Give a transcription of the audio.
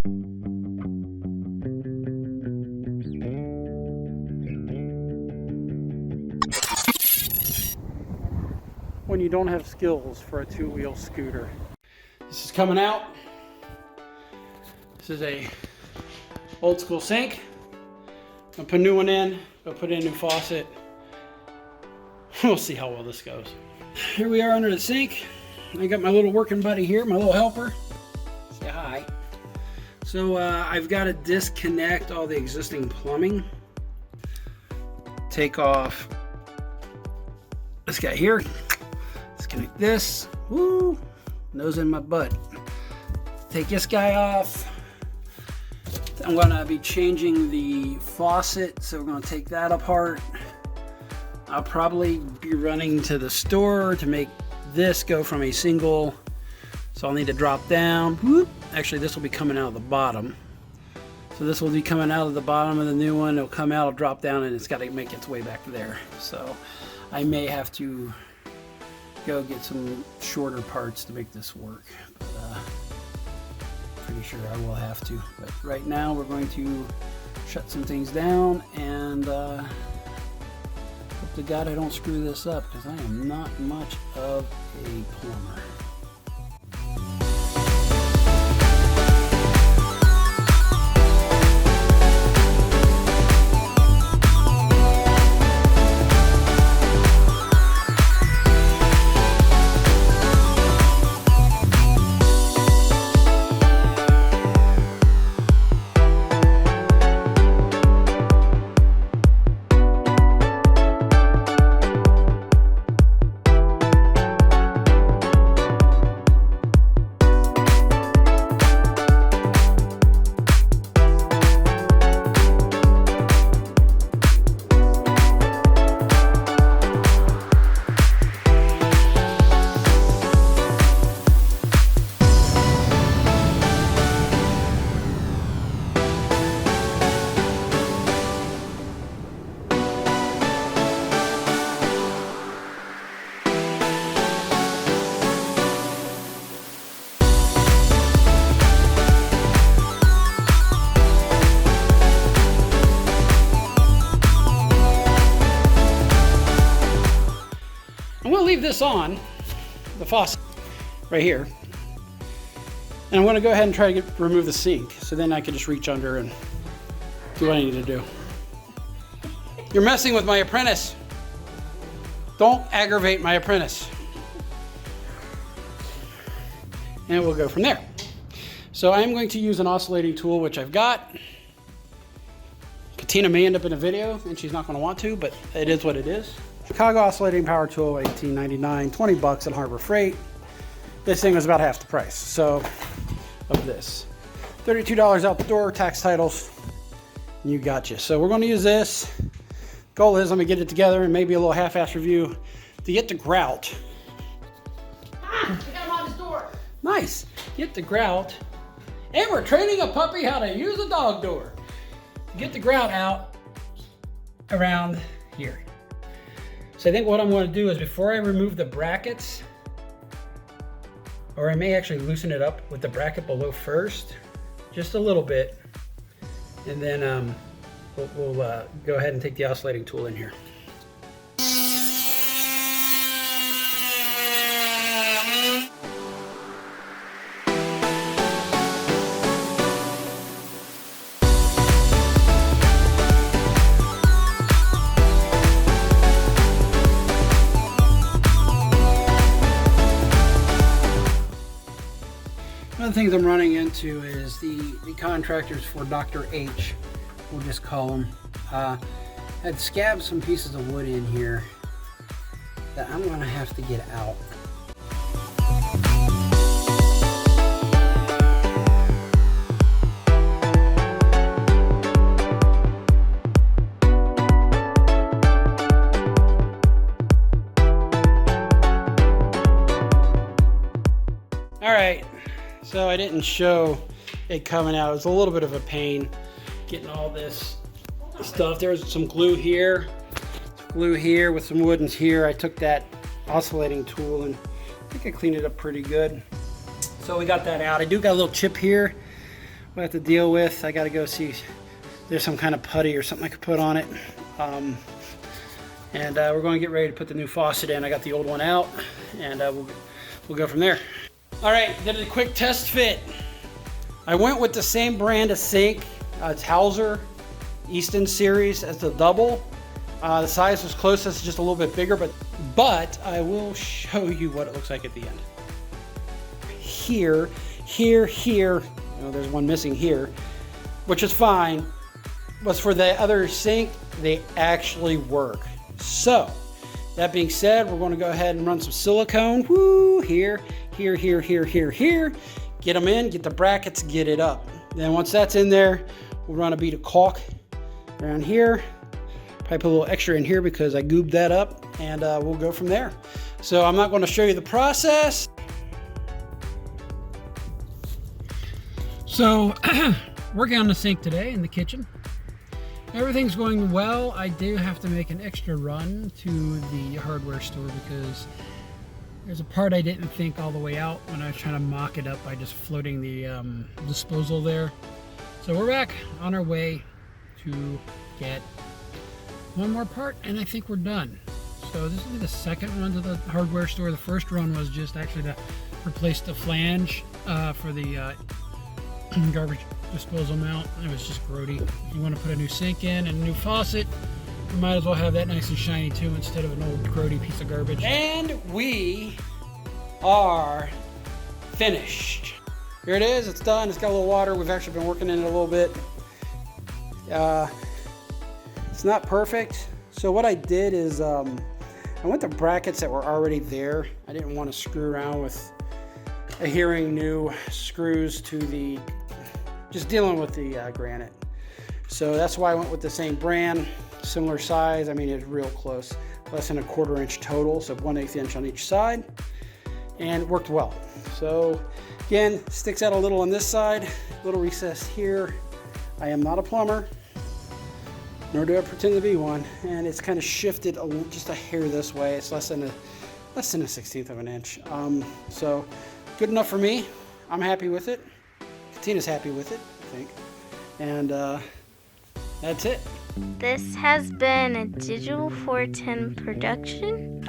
When you don't have skills for a two-wheel scooter. This is coming out. This is a old school sink. I'll put a new one in. I'll put in a new faucet. We'll see how well this goes. Here we are under the sink. I got my little working buddy here, my little helper. Say hi. So I've got to disconnect all the existing plumbing. Take off this guy here. Disconnect this. Woo! Nose in my butt. Take this guy off. I'm gonna be changing the faucet, so we're gonna take that apart. I'll probably be running to the store to make this go from a single, so I'll need to drop down. Whoop. Actually, this will be coming out of the bottom. So this will be coming out of the bottom of the new one. It'll come out, it'll drop down, and it's got to make its way back there. So I may have to go get some shorter parts to make this work. But pretty sure I will have to. But right now we're going to shut some things down and hope to God I don't screw this up, because I am not much of a plumber. I'm going to leave this on, the faucet, right here. And I'm going to go ahead and try to remove the sink, so then I can just reach under and do what I need to do. You're messing with my apprentice. Don't aggravate my apprentice. And we'll go from there. So I'm going to use an oscillating tool, which I've got. Katina may end up in a video, and she's not going to want to, but it is what it is. Chicago oscillating power tool, $18.99, 20 bucks at Harbor Freight. This thing was about half the price, so, of this. $32 out the door, tax titles, you gotcha. So we're going to use this. Goal is I'm going to get it together and maybe a little half-ass review to get the grout. I got him on his door. Nice. Get the grout. And we're training a puppy how to use a dog door. Get the grout out around here. So I think what I'm going to do is, before I remove the brackets, or I may actually loosen it up with the bracket below first, just a little bit, and then we'll go ahead and take the oscillating tool in here. One of the things I'm running into is the contractors for Dr. H, we'll just call them, had scabbed some pieces of wood in here that I'm going to have to get out. All right. So I didn't show it coming out. It was a little bit of a pain getting all this stuff. There's some glue here with some woodens here. I took that oscillating tool and I think I cleaned it up pretty good. So we got that out. I do got a little chip here we'll have to deal with. I got to go see if there's some kind of putty or something I could put on it. And we're going to get ready to put the new faucet in. I got the old one out, and we'll go from there. All right, did a quick test fit. I went with the same brand of sink. It's Hauser Easton series as the double. The size was close, it's just a little bit bigger, but I will show you what it looks like at the end. Here, there's one missing here, which is fine, but for the other sink, they actually work. So, that being said, we're going to go ahead and run some silicone. Woo, here. Get them in, get the brackets, get it up. Then once that's in there, we'll run a bead of caulk around here. Probably put a little extra in here because I goobed that up, and we'll go from there. So I'm not going to show you the process. So working on the sink today in the kitchen. Everything's going well. I do have to make an extra run to the hardware store because there's a part I didn't think all the way out when I was trying to mock it up by just floating the disposal there. So we're back on our way to get one more part, and I think we're done. So this will be the second run to the hardware store. The first run was just actually to replace the flange for the garbage disposal mount. It was just grody. If you want to put a new sink in and a new faucet, you might as well have that nice and shiny too instead of an old grody piece of garbage. And we are finished. Here it is, it's done. It's got a little water. We've actually been working in it a little bit. It's not perfect. So what I did is I went to brackets that were already there. I didn't want to screw around with adhering new screws to the, just dealing with the granite. So that's why I went with the same brand, similar size. I mean, it's real close, less than a 1/4 inch total, so 1/8 inch on each side, and it worked well. So again, sticks out a little on this side, little recess here. I am not a plumber, nor do I pretend to be one, and it's kind of shifted just a hair this way. It's less than a 1/16 of an inch. So good enough for me. I'm happy with it. Tina's happy with it, I think. And that's it. This has been a Digital 410 production.